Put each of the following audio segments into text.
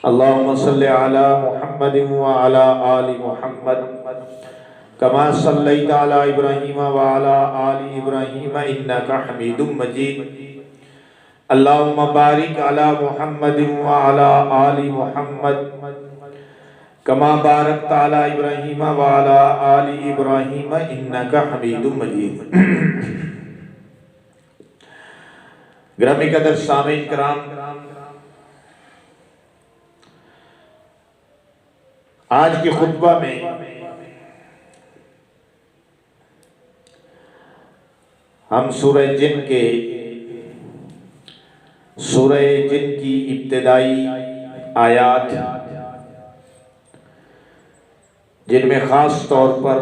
अल्लाहुम्मा सल्लि अला मुहम्मदिन व अला आलि मुहम्मद कमा सल्लैता अला इब्राहीम व अला आलि इब्राहीम इन्नका हमीदुम मजीद। अल्लाहुम्मा बारिक अला मुहम्मदिन व अला आलि मुहम्मद कमा बारकता अला इब्राहीम व अला आलि इब्राहीम इन्नका हमीदुम मजीद। ग्रामी कदर सामीन कराम, आज के खुतबा में हम सूरह जिन की इब्तिदाई आयात, जिनमें खास तौर पर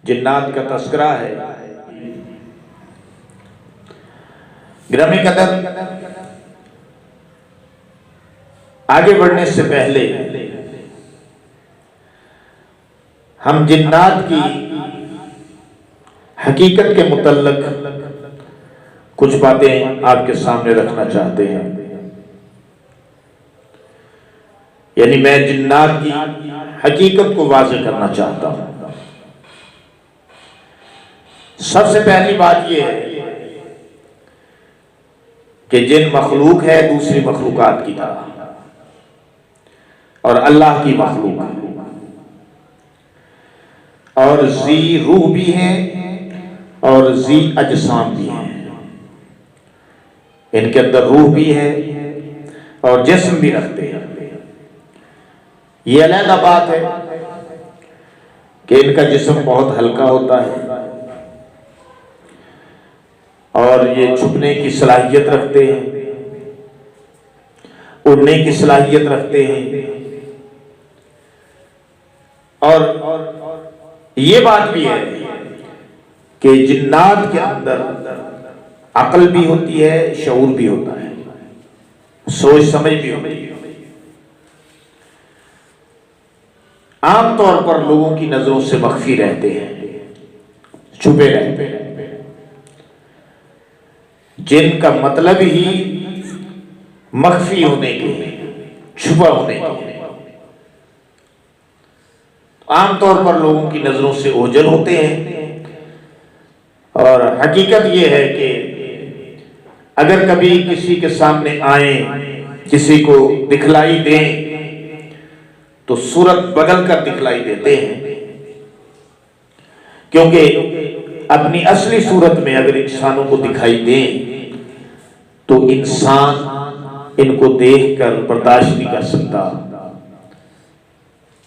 जिन्नात का तस्करा है। ग्रामी कदर, आगे बढ़ने से पहले हम जिन्नात की हकीकत के मुतल्लक कुछ बातें आपके सामने रखना चाहते हैं। यानी मैं जिन्नात की हकीकत को वाज़ेह करना चाहता हूं। सबसे पहली बात यह है कि जिन मखलूक है दूसरी मखलूकात की तरह, और अल्लाह की मखलूक है, और जी रूह भी है और जी अजसाम भी है। इनके अंदर रूह भी है और जिस्म भी रखते हैं। ये अलग बात है कि इनका जिस्म बहुत हल्का होता है और ये छुपने की सलाहियत रखते हैं, उड़ने की सलाहियत रखते हैं। और ये बात भी है कि जिन्नात के अंदर अक्ल भी होती है, शऊर भी होता है, सोच समझ भी होती है। आमतौर पर लोगों की नजरों से मख्फी रहते हैं, छुपे रहते हैं। जिनका मतलब ही मख्फी होने के, छुपा होने के, आमतौर पर लोगों की नजरों से ओझल होते हैं। और हकीकत यह है कि अगर कभी किसी के सामने आए, किसी को दिखलाई दें, तो सूरत बदल कर दिखलाई देते हैं, क्योंकि अपनी असली सूरत में अगर इंसानों को दिखाई दें तो इंसान इनको देखकर बर्दाश्त नहीं कर सकता,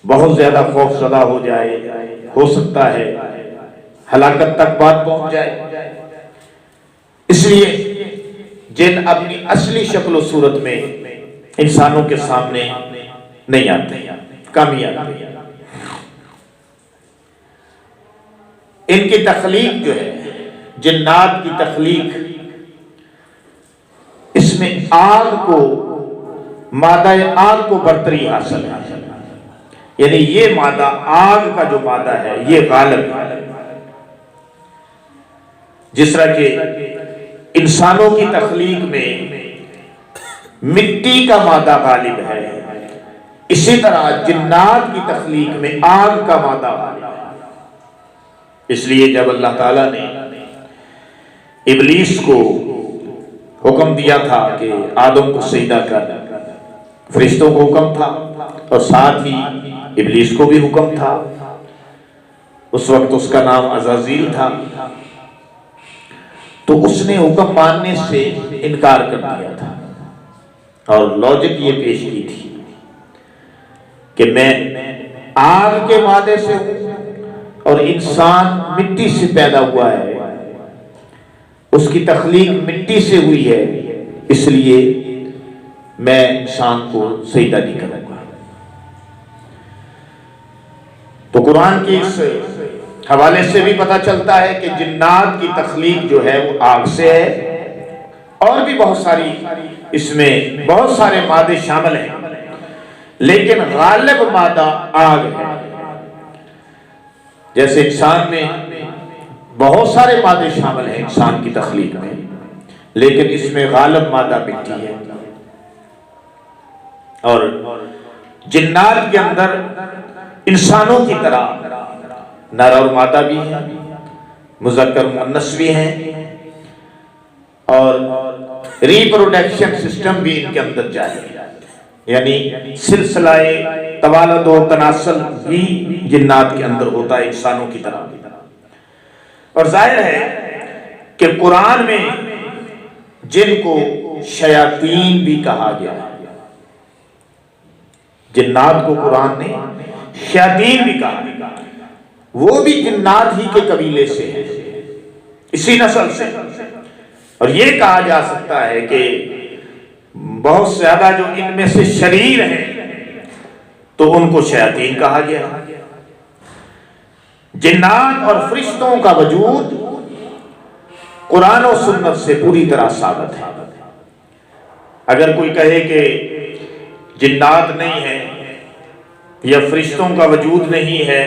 बहुत ज्यादा खौफजदा हो जाए, हो सकता है हलाकत तक बात पहुंच जाए। इसलिए जिन अपनी असली शक्ल और सूरत में इंसानों के सामने नहीं आते, कम ही आते। इनकी तख्लीक जो है, जिन्नात की तख्लीक, इसमें आग को, मादा आग को बरतरी हासिल है। यानी ये मादा, आग का जो मादा है, ये गालिब है। जिस तरह के इंसानों की तख्लीक में मिट्टी का मादा गालिब है, इसी तरह जिन्नात की तख्लीक में आग का मादा गालिब है। इसलिए जब अल्लाह ताला ने इब्लीस को हुक्म दिया था कि आदम को सजदा कर, फरिश्तों को हुक्म था और साथ ही इब्लीस को भी हुक्म था। उस वक्त उसका नाम अज़ाज़ील था। तो उसने हुक्म मानने से इनकार कर दिया था और लॉजिक ये पेश की थी कि मैं आग के मादे से हूं और इंसान मिट्टी से पैदा हुआ है, उसकी तख्लीक मिट्टी से हुई है, इसलिए मैं इंसान को सजदा नहीं करूंगा। तो कुरान के इस हवाले से भी पता चलता है कि जिन्नात की तख्लीक जो है वो आग से है, और भी बहुत सारी, इसमें बहुत सारे मादे शामिल हैं, लेकिन गालिब मादा आग है। जैसे इंसान में बहुत सारे मादे शामिल हैं इंसान की तख्लीक में, लेकिन इसमें गालिब मादा मिट्टी है। और जिन्नात के अंदर इंसानों की तरह नर और मादा भी हैं, मुज़क्कर मुअन्नस भी हैं, और रिप्रोडक्शन सिस्टम भी इनके अंदर जारी है, यानी सिलसिलाए तवालद और तनासल भी जिन्नात के अंदर होता है इंसानों की तरह। और जाहिर है कि कुरान में जिनको शयातीन भी कहा गया है, जिन्नात को कुरान ने शयातीन भी कहा, वो भी जिन्नात ही के कबीले से है, इसी नस्ल से। और ये कहा जा सकता है कि बहुत ज्यादा जो इनमें से शरीर हैं तो उनको शयातीन कहा गया। जिन्नात और फरिश्तों का वजूद कुरान और सुन्नत से पूरी तरह साबित है। अगर कोई कहे कि जिन्नात नहीं है या फरिश्तों का वजूद नहीं है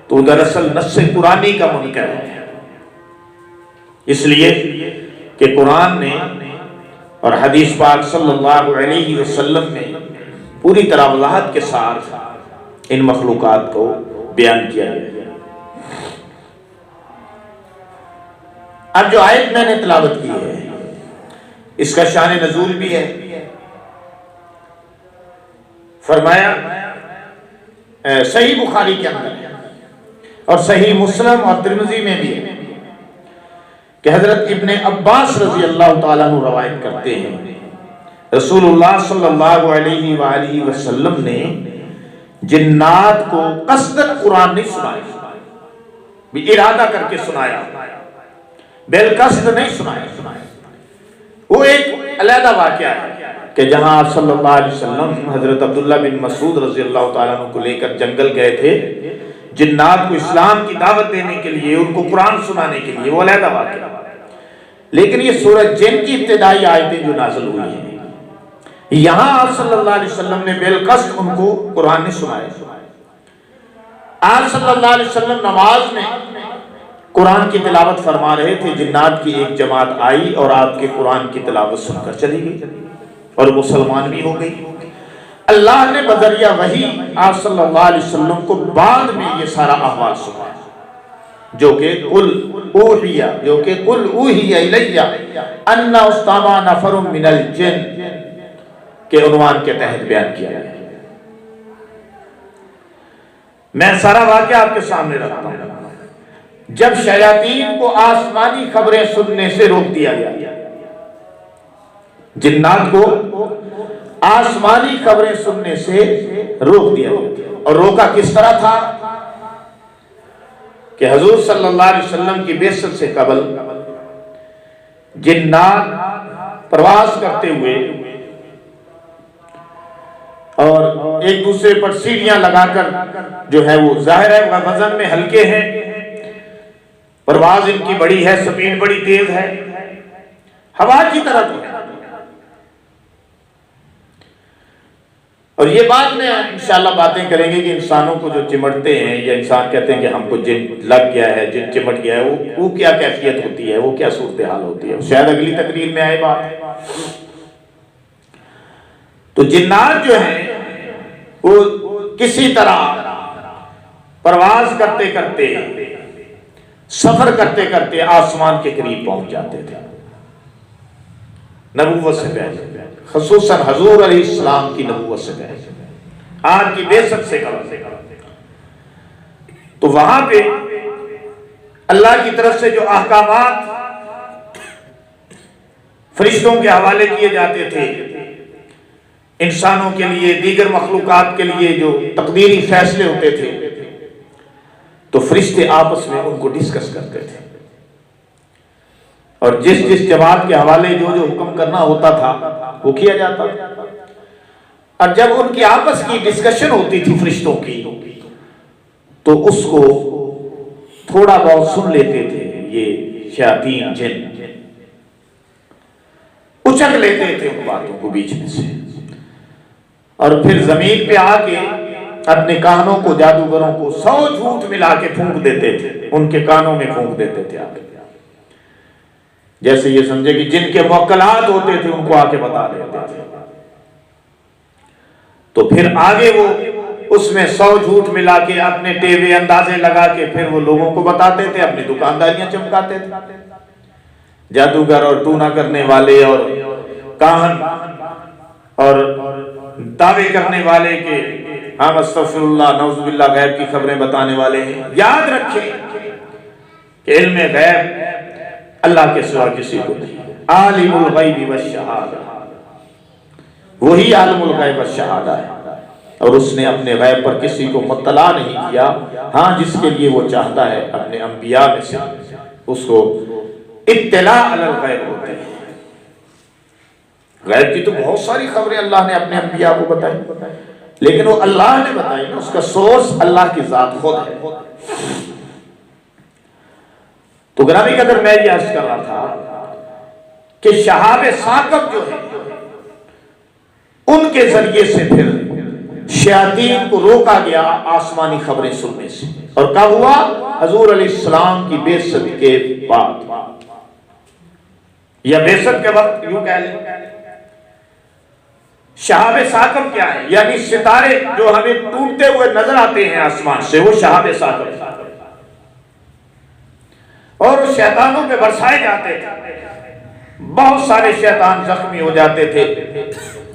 तो दरअसल नस्से कुरानी का मुनकर है, इसलिए कि कुरान ने और हदीस पाक सल्लल्लाहु अलैहि वसल्लम ने पूरी तरह वज़ाहत के साथ इन मखलूकात को बयान किया है। अब जो आयत मैंने तिलावत की है इसका शान नज़ूल भी है। फरमाया सही बुखारी के अंदर और सही मुस्लिम और तिरमिज़ी में भी है कि हजरत इब्ने अब्बास रजी अल्लाह ताला अन्हु रवायत करते हैं, रसूलुल्लाह सल्लल्लाहु अलैहि वसल्लम ने जिन्नात को कसदन कुरान नहीं सुनाया, भी इरादा करके सुनाया, बेलकस्द नहीं सुनाया। वो एक अलग वाक़या है कि जहां आप सल्लल्लाहु अलैहि वसल्लम हजरत अब्दुल्ला बिन मसूद रजी अल्लाह ताला अन्हु को लेकर जंगल गए थे जिन्नात को इस्लाम की दावत देने के लिए, उनको कुरान सुनाने के लिए, वो अलग वाक़या। लेकिन ये सूरह जिन की इब्तिदाई आयतें जो नाज़िल हुई हैं, यहां आप सल्लल्लाहु अलैहि वसल्लम ने बेलकस्द उनको कुरान ने सुनाया। आप सल्लल्लाहु अलैहि वसल्लम नमाज में कुरान की तिलावत फरमा रहे थे, जिन्नात की एक जमात आई और आपके कुरान की तिलावत सुनकर चली गई और मुसलमान भी हो गई। अल्लाह ने बजरिया वही आप सल्लल्लाहु अलैहि वसल्लम को बाद में ये सारा अहवाल सुनाया, जो कि कुल ऊहिया इलैया अन्ना उस्तमा नफरुम मिनल जिन्न के उन्वान के तहत बयान किया है। मैं सारा वाक़या आपके सामने रखता हूं। जब शयातीन को आसमानी खबरें सुनने से रोक दिया गया, जिन्नात को आसमानी खबरें सुनने से रोक दिया गया, और रोका किस तरह था कि हुजूर सल्लल्लाहु अलैहि वसल्लम की बेइज्जत से कबल जिन्नात प्रवास करते हुए और एक दूसरे पर सीढ़ियां लगाकर, जो है वो जाहिर है वजन में हल्के हैं, परवाज इनकी बड़ी है, स्पीड बड़ी तेज है, हवा की तरह है। और ये बाद में इंशाल्लाह बातें करेंगे कि इंसानों को जो चिमटते हैं या इंसान कहते हैं कि हमको जिन लग गया है, जिन चिमट गया है, वो क्या कैफियत होती है, वो क्या सूरत हाल होती है, शायद अगली तकरीर में आए बात। तो जिन्नात जो है वो किसी तरह प्रवास करते करते, सफर करते करते आसमान के करीब पहुंच जाते थे नबूवत से पहले, खुसूसन हुजूर अलैहिस्सलाम की नबूवत से पहले, आपकी बेइज्जत से कबल। तो वहां पे अल्लाह की तरफ से जो अहकामात फरिश्तों के हवाले किए जाते थे, इंसानों के लिए, दीगर मखलूकात के लिए जो तकदीरी फैसले होते थे, तो फरिश्ते आपस में उनको डिस्कस करते थे और जिस जिस जमात के हवाले जो जो हुक्म करना होता था वो किया जाता था। और जब उनकी आपस की डिस्कशन होती थी फरिश्तों की, तो उसको थोड़ा बहुत सुन लेते थे ये शयातीन जिन, उचक लेते थे उन बातों को बीच में से, और फिर जमीन पे आके अपने कानों को, जादूगरों को 100 झूठ मिला के फूंक देते थे, उनके कानों में फूंक देते थे आके, जैसे ये समझे कि जिनके मुवक्कलात होते थे उनको आके बता देते थे। तो फिर आगे वो उसमें 100 झूठ मिला के अपने टेवे अंदाजे लगा के फिर वो लोगों को बताते थे, अपनी दुकानदारियां चमकाते थे। जादूगर और टूना करने वाले और काहन और दावे करने वाले के हम अस्तगफिरुल्लाह नऊजुबिल्लाह गैब की खबरें बताने वाले हैं। याद रखें कि इल्म गैब अल्लाह के सिवा किसी को नहीं। आलिमुल गैबि वश्शहादा, वही आलिमुल गैब वश्शहादा है और उसने अपने गैब पर किसी को मुत्तला नहीं किया। हाँ, जिसके लिए वो चाहता है अपने अंबिया में से उसको इत्तला अलल गैब होते हैं। गैब की तो बहुत सारी खबरें अल्लाह ने अपने अंबिया को बताई, लेकिन वो अल्लाह ने बताई ना, उसका सोर्स अल्लाह की जात खुद है। तो ग्रामी कदर मैं ये अर्ज कर रहा था कि शहाब साकब जो है उनके जरिए से फिर शयातीन को रोका गया आसमानी खबरें सुनने से। और कब हुआ? हजूर अलैहिस्सलाम की बेइज्जत के बाद या बेइज्जत के वक्त, यूं कह लें। शहाब साकब क्या है? यानी सितारे जो हमें टूटते हुए नजर आते हैं आसमान से, वो शहाब साकब और शैतानों पे बरसाए जाते थे। बहुत सारे शैतान जख्मी हो जाते थे।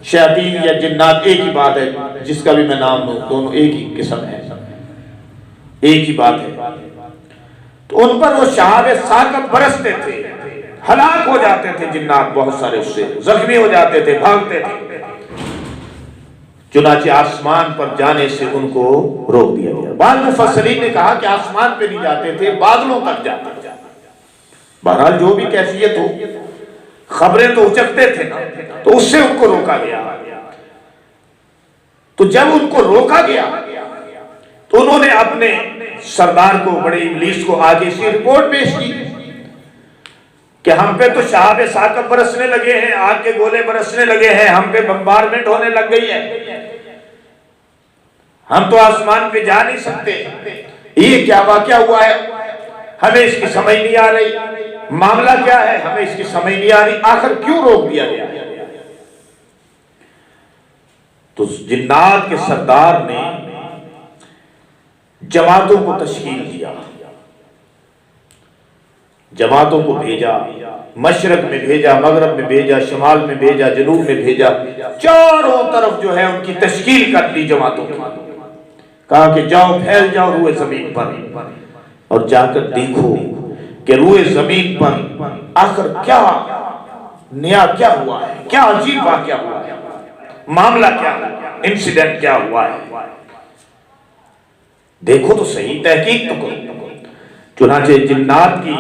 शैतान या जिन्नात एक ही बात है, जिसका भी मैं नाम लूं, दोनों एक ही किस्म है, एक ही बात है। तो उन पर वो शहाब साकब बरसते थे, हलाक हो जाते थे जिन्नात, बहुत सारे उससे जख्मी हो जाते थे, भागते थे। चुनाचे आसमान पर जाने से उनको रोक दिया गया। बाद मुफस्सिरीन ने कहा कि आसमान पे नहीं जाते थे, बादलों तक जाते थे। बहरहाल जो भी कैफियत हो, खबरें तो उचकते थे ना, तो उससे उनको रोका गया। तो जब उनको रोका गया तो उन्होंने अपने सरदार को, बड़े इब्लीस को आगे से रिपोर्ट पेश की कि हम पे तो शहाब साकब बरसने लगे हैं, आग के गोले बरसने लगे हैं, हम पे बम्बारमेंट होने लग गई है, हम तो आसमान पे जा नहीं सकते। ये क्या वाकया हुआ है? हमें इसकी समझ नहीं आ रही, मामला क्या है, हमें इसकी समझ नहीं आ रही, आखिर क्यों रोक दिया गया? तो जिन्नात के सरदार ने जमातों को तश्कील दिया, जमातों को भेजा, मशरक में भेजा, मगरब में भेजा, शमाल में भेजा, जनूब में भेजा, चारों तरफ जो है उनकी तश्कील कर दी जमातों की। कहा कि जाओ, फैल जाओ रूए जमीन पर और जाकर देखो कि रूए जमीन पर आखिर क्या नया क्या हुआ है, क्या अजीब वाकया हुआ है, मामला क्या है, इंसिडेंट क्या हुआ है, देखो तो सही, तहकीक तो करो। चुनाचे जिन्नात की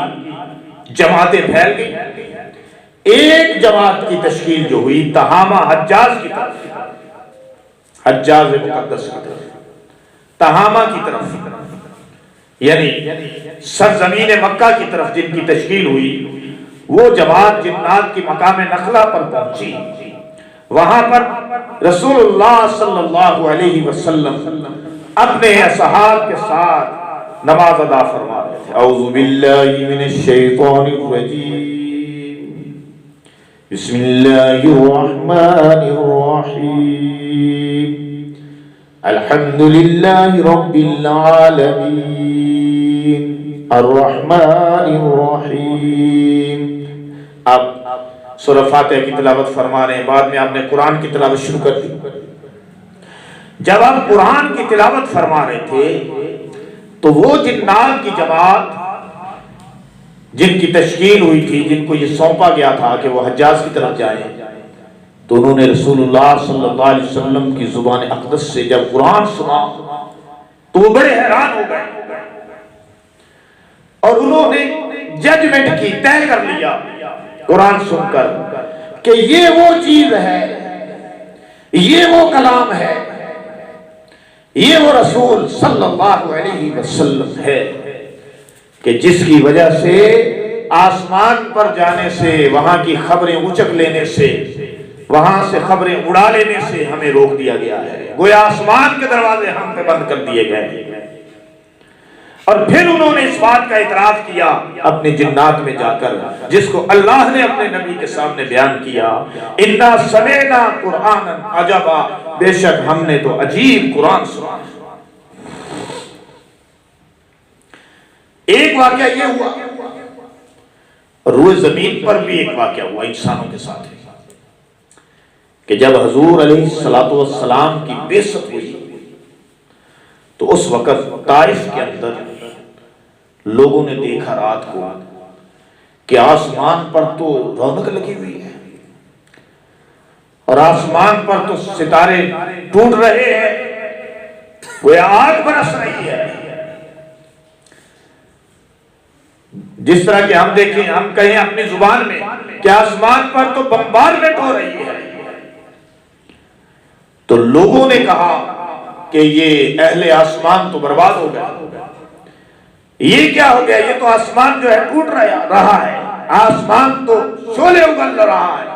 जमातें फैल गई। एक जमात की तश्कील जो हुई तहामा हज्जाज की तरफ, हज्जाज मुकद्दस की तरफ, तहामा की तरफ, यानी सरजमीन मक्का की तरफ जिनकी तश्कील हुई, वो जमात जिन्नात की मकाम नखला पर पहुंची। वहां पर रसूलुल्लाह सल्लल्लाहु अलैहि वसल्लम अपने असहाब के साथ नमाज अदा फरमा रहे थे। औज़ु बिल्लाहि मिनश शैतानिर रजीम, बिस्मिल्लाहिर रहमानिर रहीम, अल्हम्दुलिल्लाहि रब्बिल आलमीन, अर्रहमानिर रहीम। अब सूरह फातिहा की तिलावत फरमा रहे हैं, बाद में आपने कुरान की तिलावत शुरू कर दी। जब आप कुरान की तिलावत फरमा रहे थे तो वो जिन्नात की जमात जिनकी तश्कील हुई थी, जिनको ये सौंपा गया था कि वो हज्जाज की तरफ जाएं, तो उन्होंने रसूलुल्लाह सल्लल्लाहु अलैहि वसल्लम की जुबान अक़दस से जब कुरान सुना तो वो बड़े हैरान हो गए और उन्होंने जजमेंट की, तय कर लिया कुरान सुनकर कि ये वो चीज है, ये वो कलाम है, ये वो रसूल सल्लल्लाहु अलैहि वसल्लम है कि जिसकी वजह से आसमान पर जाने से, वहां की खबरें उचक लेने से, वहां से खबरें उड़ा लेने से हमें रोक दिया गया है। गोया आसमान के दरवाजे हम पे बंद कर दिए गए। और फिर उन्होंने इस बात का इतराफ किया अपने जिन्नात में जाकर, जिसको अल्लाह ने अपने नबी के सामने बयान किया, इन्ना समेना कुरान अजबा, बेशक हमने तो अजीब कुरान सुना। एक वाकया ये हुआ, रूए जमीन पर भी एक वाकया हुआ इंसानों के साथ कि जब हजूर अलैहिस्सलातु वस्सलाम की बेइज्जत हुई तो उस वक़्त ताइफ के अंदर लोगों ने देखा रात को कि आसमान पर तो रौनक लगी हुई है और आसमान पर तो सितारे टूट रहे हैं, वो आग बरस रही है। जिस तरह के हम देखें, हम कहें अपनी जुबान में कि आसमान पर तो बम्बारमेंट हो रही है। तो लोगों ने कहा कि ये अहले आसमान तो बर्बाद हो गया, ये क्या हो गया, ये तो आसमान जो है टूट रहा है, आसमान तो शोले उगल रहा है।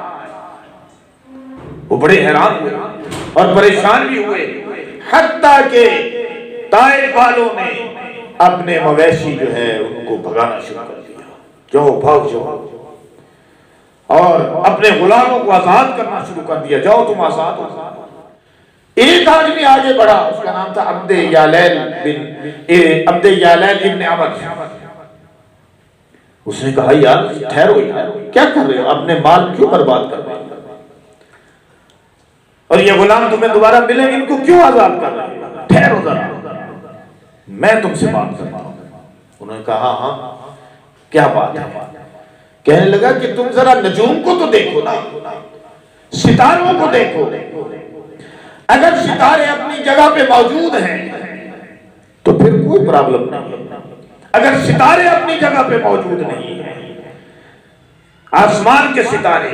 वो बड़े हैरान हुए और परेशान भी हुए, हत्ता के ताइफ वालों ने अपने मवेशी जो है उनको भगाना शुरू कर दिया, जाओ भाग जाओ, और अपने गुलामों को आजाद करना शुरू कर दिया, जाओ तुम आजाद हो। एक आदमी आगे बढ़ा, उसका नाम था अब्दे यालैल इब्न अमर। उसने कहा यार ठहरो यार, क्या कर रहे हो, अपने माल क्यों बर्बाद कर रहे हो, और ये गुलाम तुम्हें दोबारा मिलेंगे, इनको क्यों आजाद कर रहे हो, ठहरो जरा, मैं तुमसे बात करता हूं। उन्होंने कहा हाँ क्या बात है। कहने लगा कि तुम जरा नजूम को तो देखो ना, सितारों को देखो, अगर सितारे अपनी जगह पे मौजूद हैं तो फिर कोई प्रॉब्लम नहीं, अगर सितारे अपनी जगह पे मौजूद नहीं है, आसमान के सितारे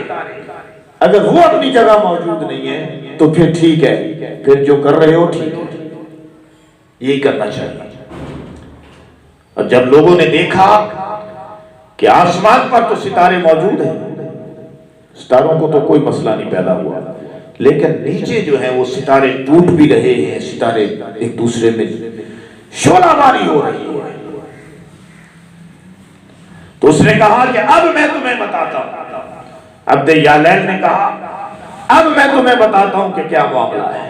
अगर वो अपनी जगह मौजूद नहीं है तो फिर ठीक है, फिर जो कर रहे हो ठीक है, यही करना चाहिए। और जब लोगों ने देखा कि आसमान पर तो सितारे मौजूद हैं, सितारों को तो कोई मसला नहीं पैदा हुआ, लेकिन नीचे जो है वो सितारे टूट भी रहे हैं, सितारे एक दूसरे में शोलाबारी हो रही है। तो उसने कहा कि अब मैं तुम्हें बताता हूं, अब्दे यालैल ने कहा अब मैं तुम्हें बताता हूं कि क्या मामला है।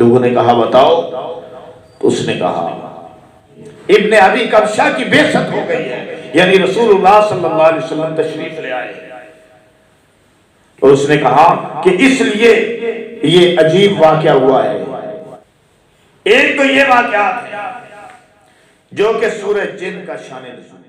लोगों ने कहा बताओ। तो उसने कहा इब्ने अबी कब्शा की बेइज्जत हो गई है, यानी रसूलुल्लाह सल्लल्लाहु अलैहि वसल्लम तशरीफ ले आए। और उसने कहा कि इसलिए ये अजीब वाकया हुआ है। एक तो ये वाकया है जो कि सूरह जिन का शान नज़ूल